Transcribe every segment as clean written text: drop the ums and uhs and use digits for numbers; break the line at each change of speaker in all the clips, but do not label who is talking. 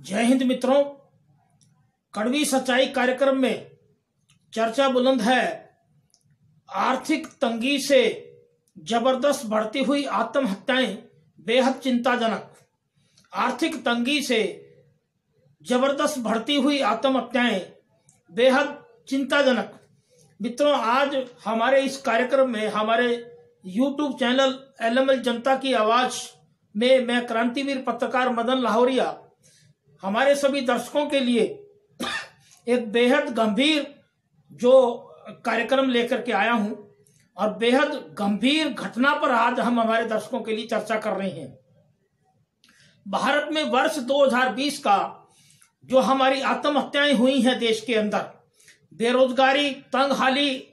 जय हिंद मित्रों, कड़वी सच्चाई कार्यक्रम में चर्चा बुलंद है। आर्थिक तंगी से जबरदस्त बढ़ती हुई आत्महत्याएं बेहद चिंताजनक। आर्थिक तंगी से जबरदस्त बढ़ती हुई आत्महत्याएं बेहद चिंताजनक। मित्रों, आज हमारे इस कार्यक्रम में हमारे YouTube चैनल LML जनता की आवाज में मैं क्रांतिवीर पत्रकार मदन लाहौरिया हमारे सभी दर्शकों के लिए एक बेहद गंभीर जो कार्यक्रम लेकर के आया हूं और बेहद गंभीर घटना पर आज हम हमारे दर्शकों के लिए चर्चा कर रहे हैं। भारत में वर्ष 2020 का जो हमारी आत्महत्याएं हुई हैं देश के अंदर, बेरोजगारी, तंगहाली,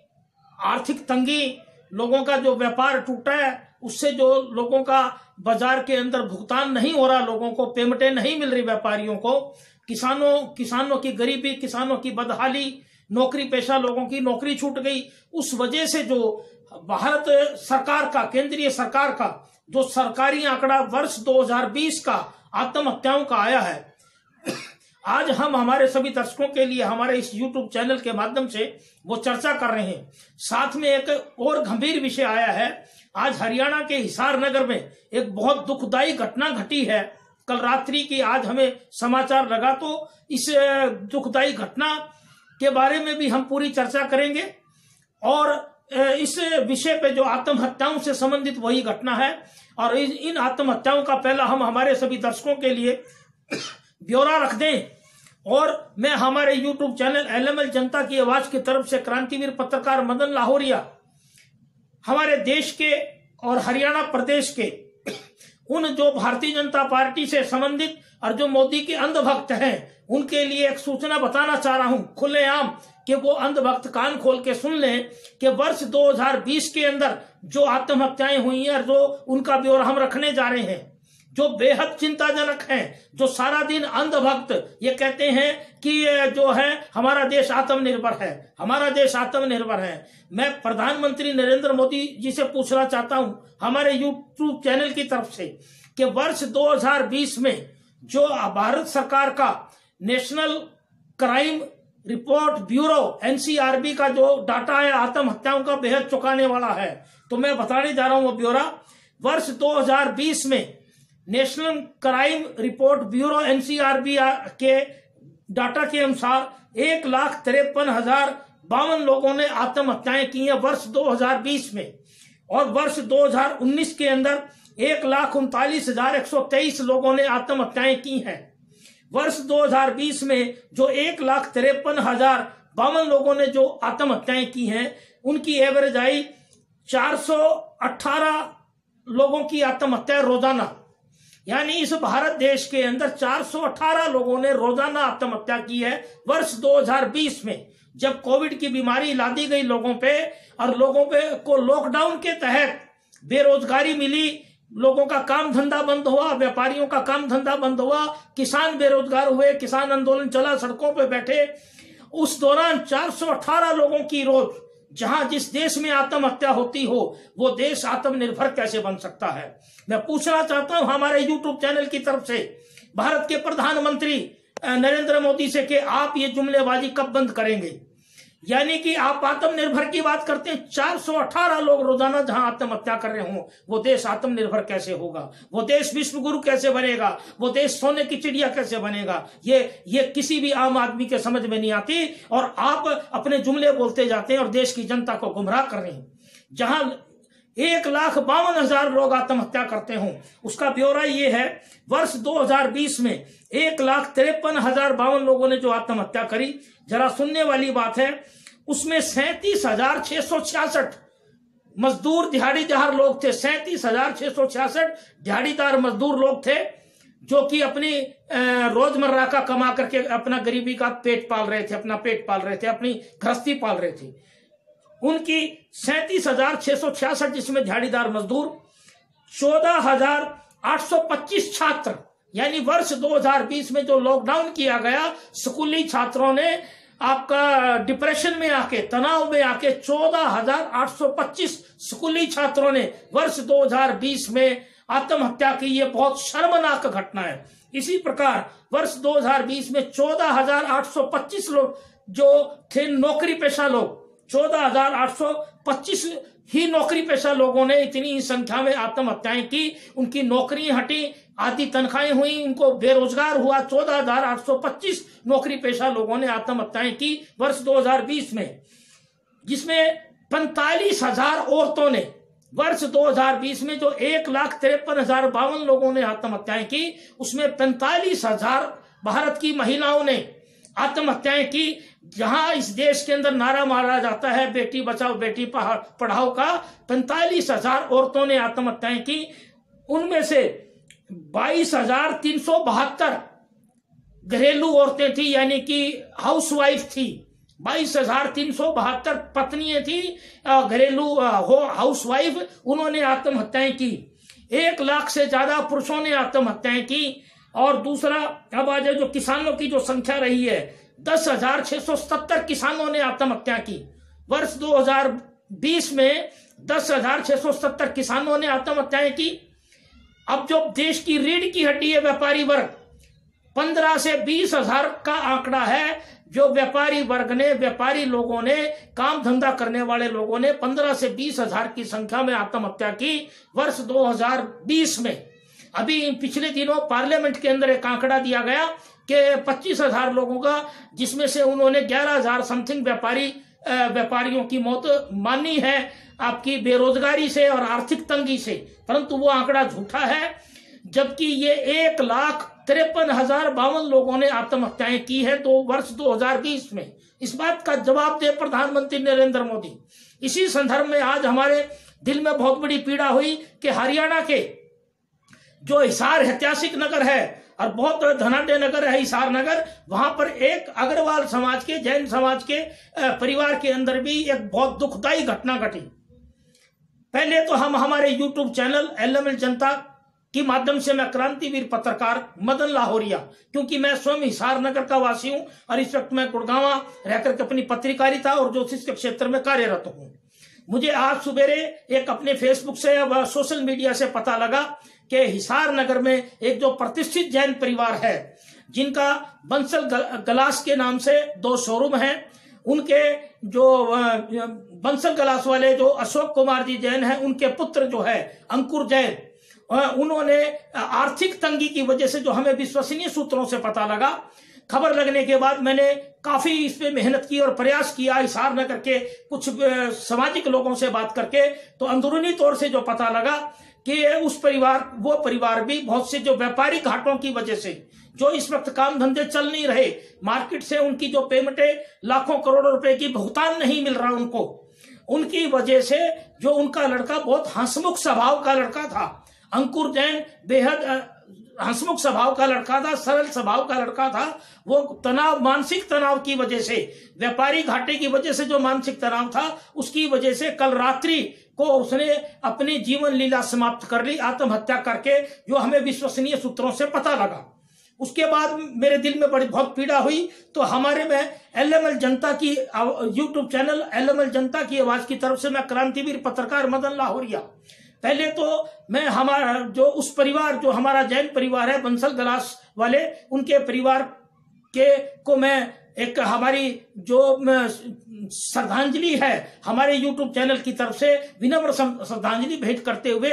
आर्थिक तंगी, लोगों का जो व्यापार टूटा है, उससे जो लोगों का बाजार के अंदर भुगतान नहीं हो रहा, लोगों को पेमेंटें नहीं मिल रही, व्यापारियों को, किसानों की गरीबी, किसानों की बदहाली, नौकरी पेशा लोगों की नौकरी छूट गई। उस वजह से जो भारत सरकार का, केंद्रीय सरकार का जो सरकारी आंकड़ा वर्ष 2020 का आत्महत्याओं का आया है, आज हम हमारे सभी दर्शकों के लिए हमारे इस YouTube चैनल के माध्यम से वो चर्चा कर रहे हैं। साथ में एक और गंभीर विषय आया है। आज हरियाणा के हिसार नगर में एक बहुत दुखदाई घटना घटी है। कल रात्रि की आज हमें समाचार लगा, तो इस दुखदाई घटना के बारे में भी हम पूरी चर्चा करेंगे और इस विषय पे जो आत्महत्याओं से संबंधित वही घटना है और इन आत्महत्याओं का पहला हम हमारे सभी दर्शकों के लिए ब्यौरा रख दें। और मैं हमारे YouTube चैनल LML जनता की आवाज की तरफ से क्रांतिवीर पत्रकार मदन लाहौरिया हमारे देश के और हरियाणा प्रदेश के उन जो भारतीय जनता पार्टी से संबंधित और जो मोदी के अंधभक्त हैं, उनके लिए एक सूचना बताना चाह रहा हूं खुलेआम, कि वो अंधभक्त कान खोल के सुन लें कि वर्ष 2020 के अंदर जो आत्महत्याएं हुई हैं और जो उनका ब्यौरा हम रखने जा रहे हैं, जो बेहद चिंताजनक हैं। जो सारा दिन अंधभक्त ये कहते हैं कि जो है हमारा देश आत्मनिर्भर है, हमारा देश आत्मनिर्भर है। मैं प्रधानमंत्री नरेंद्र मोदी जी से पूछना चाहता हूं हमारे YouTube चैनल की तरफ से कि वर्ष 2020 में जो भारत सरकार का national crime report bureau NCRB का जो डाटा है आत्महत्याओं का, बेहद चौंकाने वाला है। तो मैं बताने जा रहा हूं वो ब्यौरा। वर्ष 2020 में national crime report bureau NCRB के डाटा के अनुसार 1,53,052 लोगों ने आत्महत्याएं की हैं वर्ष 2020 में। और वर्ष 2019 के अंदर 1,39,123 लोगों ने आत्महत्याएं की हैं। वर्ष 2020 में जो 1,53,052 लोगों ने जो आत्महत्याएं की हैं, उनकी एवरेज आई 418 लोगों की आत्महत्या रोजाना। यानी इस भारत देश के अंदर 418 लोगों ने रोजाना आत्महत्या की है वर्ष 2020 में, जब कोविड की बीमारी ला दी गई लोगों पे और लोगों पे को लॉकडाउन के तहत बेरोजगारी मिली, लोगों का काम धंधा बंद हुआ, व्यापारियों का काम धंधा बंद हुआ, किसान बेरोजगार हुए, किसान आंदोलन चला, सड़कों पे बैठे। उस दौरान 418 लोगों की रोज, जहां जिस देश में आत्महत्या होती हो वो देश आत्मनिर्भर कैसे बन सकता है। मैं पूछना चाहता हूं हमारे YouTube चैनल की तरफ से भारत के प्रधानमंत्री नरेंद्र मोदी से कि आप ये जुमलेबाजी कब बंद करेंगे। यानी कि आप आत्मनिर्भर की बात करते हैं, 418 लोग रोजाना जहां आत्महत्या कर रहे हों, वो देश आत्मनिर्भर कैसे होगा, वो देश विश्व गुरु कैसे बनेगा, वो देश सोने की चिड़िया कैसे बनेगा। ये किसी भी आम आदमी के समझ में नहीं आती और आप अपने जुमले बोलते जाते हैं और देश की जनता को गुमराह कर रहे हैं। जहां 1,52,000 लोग आत्महत्या करते हों, उसका ब्यौरा ये है। वर्ष 2020 में 1,53,052 लोगों ने जो आत्महत्या करी, जरा सुनने वाली बात है, उसमें 37,666 मजदूर दिहाड़ीदार लोग थे। 37,666 दिहाड़ीदार मजदूर लोग थे जो कि अपनी रोजमर्रा का कमा करके अपना गरीबी का पेट पाल रहे थे, अपना पेट पाल रहे थे, अपनी गृहस्थी पाल रहे थे। उनकी 37,666 जिसमें दिहाड़ीदार मजदूर, 14,825 छात्र, यानी वर्ष 2020 में जो लॉकडाउन किया गया, स्कूली छात्रों ने आपका डिप्रेशन में आके, तनाव में आके 14,825 स्कूली छात्रों ने वर्ष 2020 में आत्महत्या की। ये बहुत शर्मनाक घटना है। इसी प्रकार वर्ष 2020 में 14,825 लोग जो थे नौकरी पेशा लोग, 14,825 ही नौकरी पेशा लोगों ने इतनी संख्या में आत्महत्याएं की, उनकी नौकरियां हटी, आधी तनख्वाहें हुई, उनको बेरोजगार हुआ। 14,825 नौकरी पेशा लोगों ने आत्महत्याएं की वर्ष 2020 में, जिसमें 45,000 औरतों ने वर्ष 2020 में जो 1,53,052 लोगों ने आत्महत्याएं की, उसमें 45,000 भारत की महिलाओं ने आत्महत्याएं की। जहां इस देश के अंदर नारा मारा जाता है बेटी बचाओ बेटी पढ़ाओ का, 45,000 औरतों ने आत्महत्याएं की। उनमें से 22,372 घरेलू औरतें थी, यानी कि हाउसवाइफ थी। 22,372 पत्नियां थी घरेलू हाउसवाइफ, उन्होंने आत्महत्याएं की। 1 लाख से ज्यादा पुरुषों ने आत्महत्याएं की। और दूसरा, अब आज जो किसानों की जो संख्या रही है, 10,677 किसानों ने आत्महत्या की। वर्ष 2020 में 10,677 किसानों ने आत्महत्याएं की। अब जो देश की रीढ़ की हड्डी है व्यापारी वर्ग, 15 से 20,000 का आंकड़ा है जो व्यापारी वर्ग ने, व्यापारी लोगों ने, काम धंधा करने वाले लोगों ने 15 से 20,000 की संख्या में आत्महत्या की वर्ष 2020 में। अभी पिछले दिनों पार्लियामेंट के अंदर एक आंकड़ा दिया गया कि 25,000 लोगों का, जिसमें से उन्होंने 11,000 समथिंग व्यापारियों की मौत मानी है आपकी बेरोजगारी से और आर्थिक तंगी से, परंतु वो आंकड़ा झूठा है। जबकि ये 1,53,052 लोगों ने आत्महत्याएं की है तो वर्ष 2020 में। इस बात का जवाब दे प्रधानमंत्री नरेंद्र मोदी। इसी संदर्भ में आज हमारे दिल में बहुत बड़ी पीड़ा हुई कि हरियाणा के जो हिसार ऐतिहासिक नगर है और बहुत धनाढ्य नगर है हिसार नगर, वहां पर एक अग्रवाल समाज के, जैन समाज के परिवार के अंदर भी एक बहुत दुखदायी घटना घटी। पहले तो हम हमारे YouTube चैनल एलएमएल जनता के माध्यम से, मैं क्रांतिवीर पत्रकार मदन लाहौरिया, क्योंकि मैं स्वयं हिसार नगर का वासी हूं और इस वक्त मैं गुड़गांव रहकर के अपनी पत्रकारिता और ज्योतिष के क्षेत्र में कार्यरत हूं। मुझे आज सुबेरे एक अपने फेसबुक से व सोशल मीडिया से पता लगा कि हिसार नगर में एक जो प्रतिष्ठित जैन परिवार है, जिनका बंसल गलास के नाम से 2 शोरूम हैं, उनके जो बंसल गलास वाले जो अशोक कुमार जी जैन हैं, उनके पुत्र जो है अंकुर जैन, उन्होंने आर्थिक तंगी की वजह से, जो हमें विश्वसनीय सूत्रों से पता लगा, खबर लगने के बाद मैंने काफी इस पे मेहनत की और प्रयास किया हिसार नगर के कुछ सामाजिक लोगों से बात करके, तो अंदरूनी तौर से जो पता लगा कि वो परिवार भी बहुत से जो व्यापारिक घाटों की वजह से, जो इस वक्त काम धंधे चल नहीं रहे, मार्केट से उनकी जो पेमेंटें लाखों करोड़ों रुपए की भुगतान नहीं मिल रहा उनको, उनकी वजह से जो उनका लड़का बहुत हंसमुख स्वभाव का लड़का था, अंकुर जैन बेहद हंसमुख स्वभाव का लड़का था, सरल स्वभाव का लड़का था, वो तनाव, मानसिक तनाव की वजह से, व्यापारी घाटे की वजह से जो मानसिक तनाव था, उसकी वजह से कल रात्रि को उसने अपनी जीवन लीला समाप्त कर ली आत्महत्या करके, जो हमें विश्वसनीय सूत्रों से पता लगा। उसके बाद मेरे दिल में बहुत पीड़ा हुई, तो हमारे में एलएमएल जनता की YouTube चैनल एलएमएल जनता की आवाज की तरफ से मैं क्रांतिवीर पत्रकार मदन लाहौरिया, पहले तो मैं हमारा जो उस परिवार, जो हमारा जैन परिवार है बंसल गलास वाले, उनके परिवार के को मैं एक हमारी जो श्रद्धांजलि है हमारे YouTube चैनल की तरफ से विनम्र श्रद्धांजलि भेंट करते हुए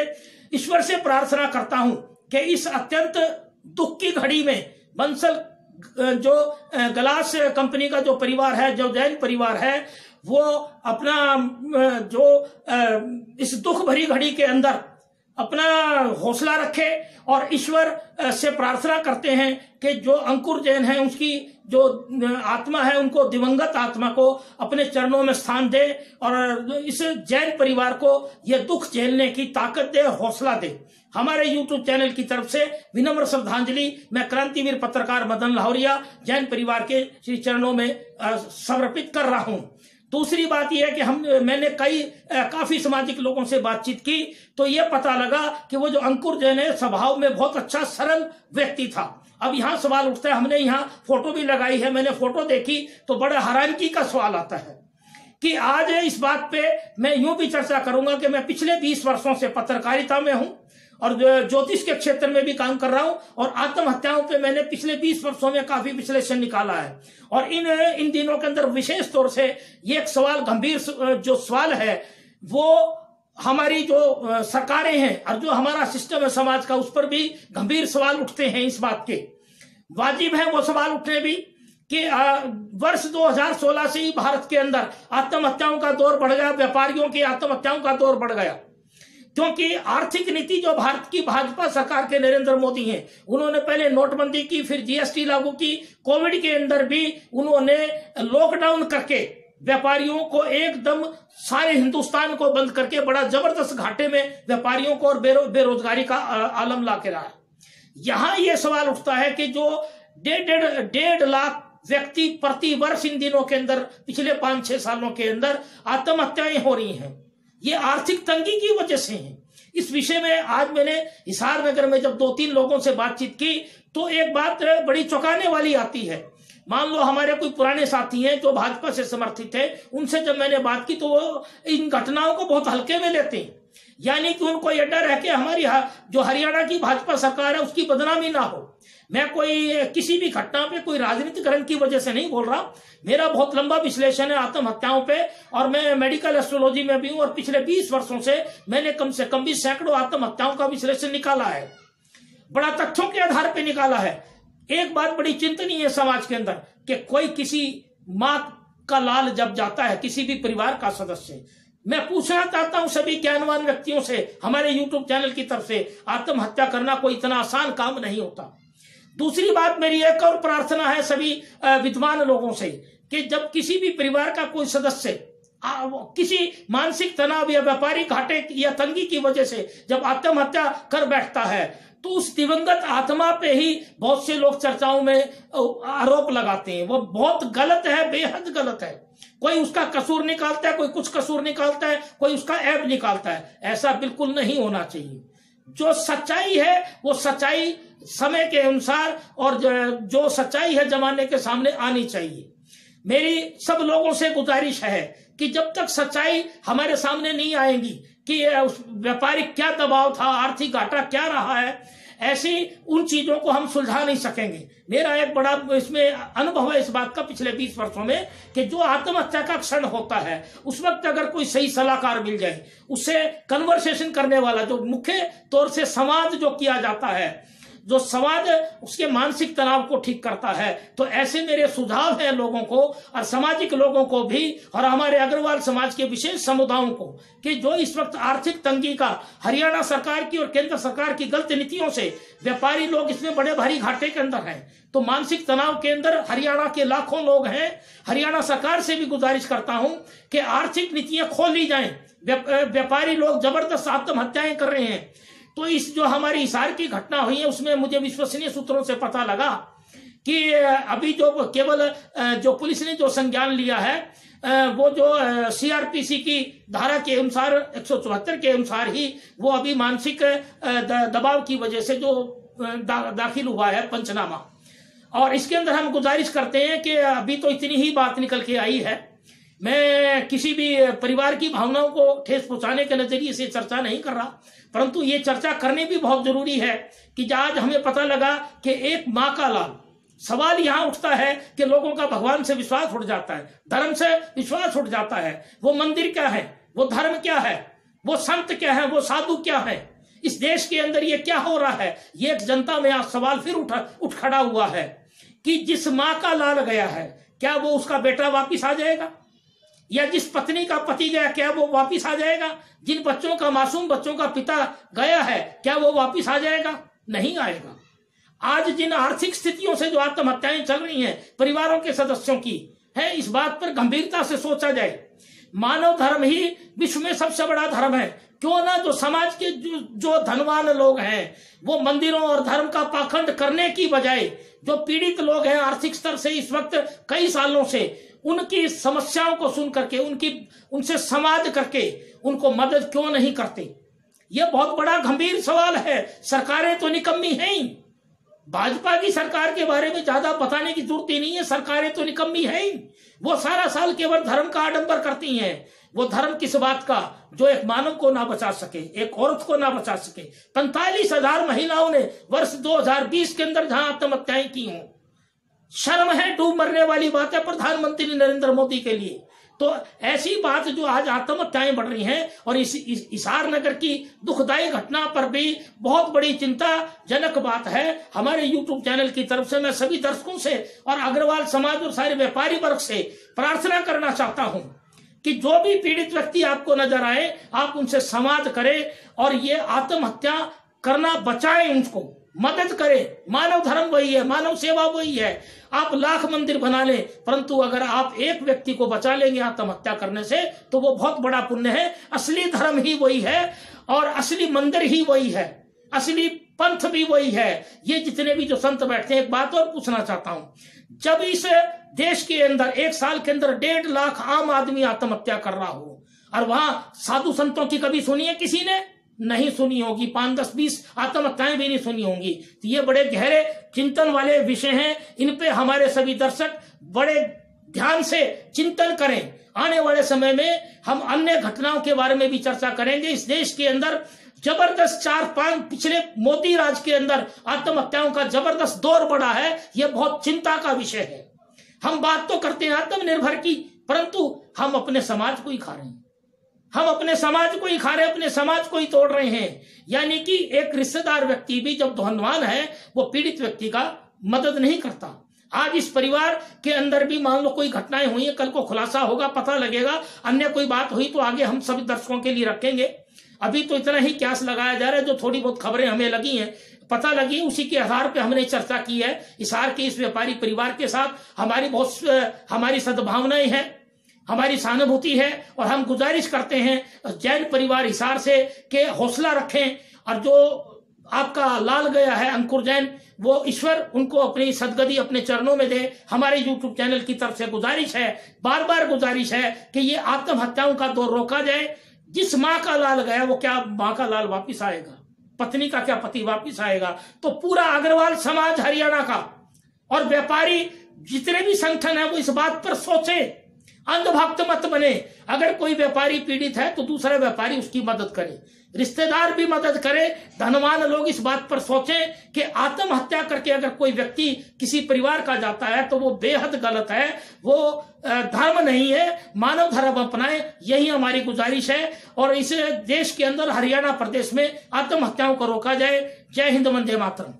ईश्वर से प्रार्थना करता हूं कि इस अत्यंत दुख की घड़ी में बंसल जो गलास कंपनी का जो परिवार है, जो जैन परिवार है, वो अपना जो इस दुख भरी घड़ी के अंदर अपना हौसला रखे और ईश्वर से प्रार्थना करते हैं कि जो अंकुर जैन है उसकी जो आत्मा है, उनको दिवंगत आत्मा को अपने चरणों में स्थान दे और इस जैन परिवार को यह दुख झेलने की ताकत दे, हौसला दे। हमारे YouTube चैनल की तरफ से विनम्र श्रद्धांजलि मैं क्रांतिवीर पत्रकार मदन लाहौरिया जैन परिवार के श्री चरणों में समर्पित कर रहा हूं। दूसरी बात यह है कि मैंने काफी सामाजिक लोगों से बातचीत की, तो यह पता लगा कि वो जो अंकुर जैन है स्वभाव में बहुत अच्छा सरल व्यक्ति था। अब यहाँ सवाल उठता है, हमने यहाँ फोटो भी लगाई है, मैंने फोटो देखी तो बड़ा हैरानगी का सवाल आता है कि आज इस बात पे मैं यूं भी चर्चा करूंगा कि मैं पिछले 20 वर्षों से पत्रकारिता में हूं और ज्योतिष के क्षेत्र में भी काम कर रहा हूं, और आत्महत्याओं पे मैंने पिछले 20 वर्षों में काफी विश्लेषण निकाला है। और इन दिनों के अंदर विशेष तौर से ये एक सवाल, गंभीर जो सवाल है, वो हमारी जो सरकारें हैं और जो हमारा सिस्टम है समाज का, उस पर भी गंभीर सवाल उठते हैं। इस बात के वाजिब है वो सवाल उठने भी कि वर्ष 2016 से ही भारत के अंदर आत्महत्याओं का दौर बढ़ गया, व्यापारियों की आत्महत्याओं का दौर बढ़ गया, क्योंकि आर्थिक नीति जो भारत की भाजपा सरकार के नरेंद्र मोदी हैं, उन्होंने पहले नोटबंदी की, फिर जीएसटी लागू की, कोविड के अंदर भी उन्होंने लॉकडाउन करके व्यापारियों को एकदम सारे हिंदुस्तान को बंद करके बड़ा जबरदस्त घाटे में व्यापारियों को और बेरोजगारी का आलम ला के रहा। यहां यह सवाल उठता है कि जो 1.5 लाख व्यक्ति प्रति वर्ष इन दिनों के अंदर, पिछले 5-6 सालों के अंदर आत्महत्याएं हो रही हैं, ये आर्थिक तंगी की वजह से हैं। इस विषय में आज मैंने हिसार नगर में जब 2-3 लोगों से बातचीत की तो एक बात बड़ी चौंकाने वाली आती है। मान लो हमारे कोई पुराने साथी हैं जो भाजपा से समर्थित है, उनसे जब मैंने बात की तो वो इन घटनाओं को बहुत हल्के में लेते हैं, यानी कि उनको यह डर है कि हमारी जो हरियाणा की भाजपा सरकार है उसकी बदनामी ना हो। मैं कोई किसी भी घटना पे कोई राजनीतिकरण की वजह से नहीं बोल रहा, मेरा बहुत लंबा विश्लेषण है आत्महत्याओं पे, और मैं मेडिकल एस्ट्रोलॉजी में भी हूं, और पिछले 20 वर्षों से मैंने कम से कम भी सैकड़ों आत्महत्याओं का विश्लेषण निकाला है, बड़ा तथ्यों के आधार पर निकाला है। एक बात बड़ी चिंतनीय है समाज के अंदर कि कोई किसी मां का लाल जब जाता है, किसी भी परिवार का सदस्य, मैं पूछना चाहता हूं सभी ज्ञानवान व्यक्तियों से, हमारे YouTube चैनल की तरफ से, आत्महत्या करना कोई इतना आसान काम नहीं होता। दूसरी बात, मेरी एक और प्रार्थना है सभी विद्वान लोगों से कि जब किसी भी परिवार का कोई सदस्य किसी मानसिक तनाव या व्यापारिक घाटे या तंगी की वजह से जब आत्महत्या कर बैठता है, तो उस दिवंगत आत्मा पे ही बहुत से लोग चर्चाओं में आरोप लगाते हैं। वो बहुत गलत है, बेहद गलत है। कोई उसका कसूर निकालता है, कोई कुछ कसूर निकालता है, कोई उसका ऐब निकालता है। ऐसा बिल्कुल नहीं होना चाहिए। जो सच्चाई है वो सच्चाई समय के अनुसार, और जो सच्चाई है जमाने के सामने आनी चाहिए। मेरी सब लोगों से गुजारिश है कि जब तक सच्चाई हमारे सामने नहीं आएगी कि उस व्यापारिक क्या दबाव था, आर्थिक घाटा क्या रहा है, ऐसी उन चीजों को हम सुलझा नहीं सकेंगे। मेरा एक बड़ा इसमें अनुभव है इस बात का पिछले 20 वर्षों में कि जो आत्महत्या का क्षण होता है उस वक्त अगर कोई सही सलाहकार मिल जाए, उससे कन्वर्सेशन करने वाला, जो मुख्य तौर से संवाद जो किया जाता है, जो संवाद उसके मानसिक तनाव को ठीक करता है, तो ऐसे मेरे सुझाव है लोगों को और सामाजिक लोगों को भी, और हमारे अग्रवाल समाज के विशेष समुदायों को, कि जो इस वक्त आर्थिक तंगी का हरियाणा सरकार की और केंद्र सरकार की गलत नीतियों से व्यापारी लोग इसमें बड़े भारी घाटे के अंदर हैं, तो मानसिक तनाव के अंदर हरियाणा के लाखों लोग हैं। हरियाणा सरकार से भी गुजारिश करता हूं कि आर्थिक नीतियां खोली जाएं। व्यापारी लोग जबरदस्त आत्महत्याएं कर रहे हैं। तो इस जो हमारी हिसार की घटना हुई है उसमें मुझे विश्वसनीय सूत्रों से पता लगा कि अभी जो केवल जो पुलिस ने जो संज्ञान लिया है, वो जो सीआरपीसी की धारा के अनुसार 174 के अनुसार ही वो अभी मानसिक दबाव की वजह से जो दाखिल हुआ है पंचनामा। और इसके अंदर हम गुजारिश करते हैं कि अभी तो इतनी ही बात निकल के आई है, मैं किसी भी परिवार की भावनाओं को ठेस पहुंचाने के नजरिए से चर्चा नहीं कर रहा, परंतु ये चर्चा करनी भी बहुत जरूरी है कि आज हमें पता लगा कि एक माँ का लाल। सवाल यहाँ उठता है कि लोगों का भगवान से विश्वास उठ जाता है, धर्म से विश्वास उठ जाता है। वो मंदिर क्या है, वो धर्म क्या है, वो संत क्या है, वो साधु क्या है, इस देश के अंदर ये क्या हो रहा है। ये एक जनता में आज सवाल फिर उठ खड़ा हुआ है कि जिस माँ का लाल गया है, क्या वो उसका बेटा वापिस आ जाएगा, या जिस पत्नी का पति गया क्या वो वापिस आ जाएगा, जिन बच्चों का, मासूम बच्चों का पिता गया है क्या वो वापिस आ जाएगा, नहीं आएगा। आज जिन आर्थिक स्थितियों से जो आत्महत्याएं चल रही हैं परिवारों के सदस्यों की है, इस बात पर गंभीरता से सोचा जाए। मानव धर्म ही विश्व में सबसे बड़ा धर्म है। क्यों ना जो समाज के जो धनवान लोग हैं वो मंदिरों और धर्म का पाखंड करने की बजाय जो पीड़ित लोग हैं आर्थिक स्तर से इस वक्त कई सालों से, उनकी समस्याओं को सुन करके उनसे संवाद करके उनको मदद क्यों नहीं करते। यह बहुत बड़ा गंभीर सवाल है। सरकारें तो निकम्मी हैं ही, भाजपा की सरकार के बारे में ज्यादा बताने की जरूरत ही नहीं है। सरकारें तो निकम्मी है ही, वो सारा साल केवल धर्म का आडंबर करती हैं, वो धर्म किस बात का जो एक मानव को ना बचा सके, एक औरत को ना बचा सके। 45,000 महिलाओं ने वर्ष 2020 के अंदर जहां आत्महत्याएं की हों, शर्म है, डूब मरने वाली बात है प्रधानमंत्री नरेंद्र मोदी के लिए। तो ऐसी बात जो आज आत्महत्याएं बढ़ रही हैं, और इस हिसार नगर की दुखदायी घटना पर भी बहुत बड़ी चिंताजनक बात है। हमारे यूट्यूब चैनल की तरफ से मैं सभी दर्शकों से और अग्रवाल समाज और सारे व्यापारी वर्ग से प्रार्थना करना चाहता हूं कि जो भी पीड़ित व्यक्ति आपको नजर आए, आप उनसे संवाद करें और ये आत्महत्या करना बचाएं, उनको मदद करें। मानव धर्म वही है, मानव सेवा वही है। आप लाख मंदिर बना लें, परंतु अगर आप एक व्यक्ति को बचा लेंगे आत्महत्या करने से, तो वो बहुत बड़ा पुण्य है। असली धर्म ही वही है और असली मंदिर ही वही है, असली पंथ भी वही है। ये जितने भी जो संत बैठते हैं, एक बात और पूछना चाहता हूं, जब इस देश के अंदर एक साल के अंदर 1.5 लाख आम आदमी आत्महत्या कर रहा हो, और वहां साधु संतों की कभी सुनी है किसी ने? नहीं सुनी होगी। 5, 10, 20 आत्महत्याएं भी नहीं सुनी होंगी। तो ये बड़े गहरे चिंतन वाले विषय हैं, इन पे हमारे सभी दर्शक बड़े ध्यान से चिंतन करें। आने वाले समय में हम अन्य घटनाओं के बारे में भी चर्चा करेंगे। इस देश के अंदर जबरदस्त 4-5 पिछले मोदी राज के अंदर आत्महत्याओं का जबरदस्त दौर बढ़ा है। यह बहुत चिंता का विषय है। हम बात तो करते हैं आत्मनिर्भर की, परंतु हम अपने समाज को ही खा रहे हैं, हम अपने समाज को ही खा रहे हैं, अपने समाज को ही तोड़ रहे हैं। यानी कि एक रिश्तेदार व्यक्ति भी जब धनवान है, वो पीड़ित व्यक्ति का मदद नहीं करता। आज इस परिवार के अंदर भी मान लो कोई घटनाएं हुई है, कल को खुलासा होगा, पता लगेगा, अन्य कोई बात हुई तो आगे हम सभी दर्शकों के लिए रखेंगे। अभी तो इतना ही क्यास लगाया जा रहा है, जो थोड़ी बहुत खबरें हमें लगी हैं, पता लगी, उसी के आधार पे हमने चर्चा की है। हिसार के इस व्यापारी परिवार के साथ हमारी सद्भावनाएं हैं, हमारी सहानुभूति है, और हम गुजारिश करते हैं जैन परिवार हिसार से के हौसला रखें, और जो आपका लाल गया है अंकुर जैन, वो ईश्वर उनको अपनी सदगति अपने चरणों में दे। हमारे यूट्यूब चैनल की तरफ से गुजारिश है, बार बार गुजारिश है कि ये आत्महत्याओं का दौर रोका जाए। जिस माँ का लाल गया, वो क्या माँ का लाल वापिस आएगा? पत्नी का क्या पति वापिस आएगा? तो पूरा अग्रवाल समाज हरियाणा का और व्यापारी जितने भी संगठन है, वो इस बात पर सोचे, अंधभक्त मत बने। अगर कोई व्यापारी पीड़ित है तो दूसरा व्यापारी उसकी मदद करे, रिश्तेदार भी मदद करे। धनवान लोग इस बात पर सोचें कि आत्महत्या करके अगर कोई व्यक्ति किसी परिवार का जाता है तो वो बेहद गलत है, वो धर्म नहीं है। मानव धर्म अपनाएं, यही हमारी गुजारिश है। और इस देश के अंदर हरियाणा प्रदेश में आत्महत्याओं को रोका जाए। जय हिंद, वंदे मातरम।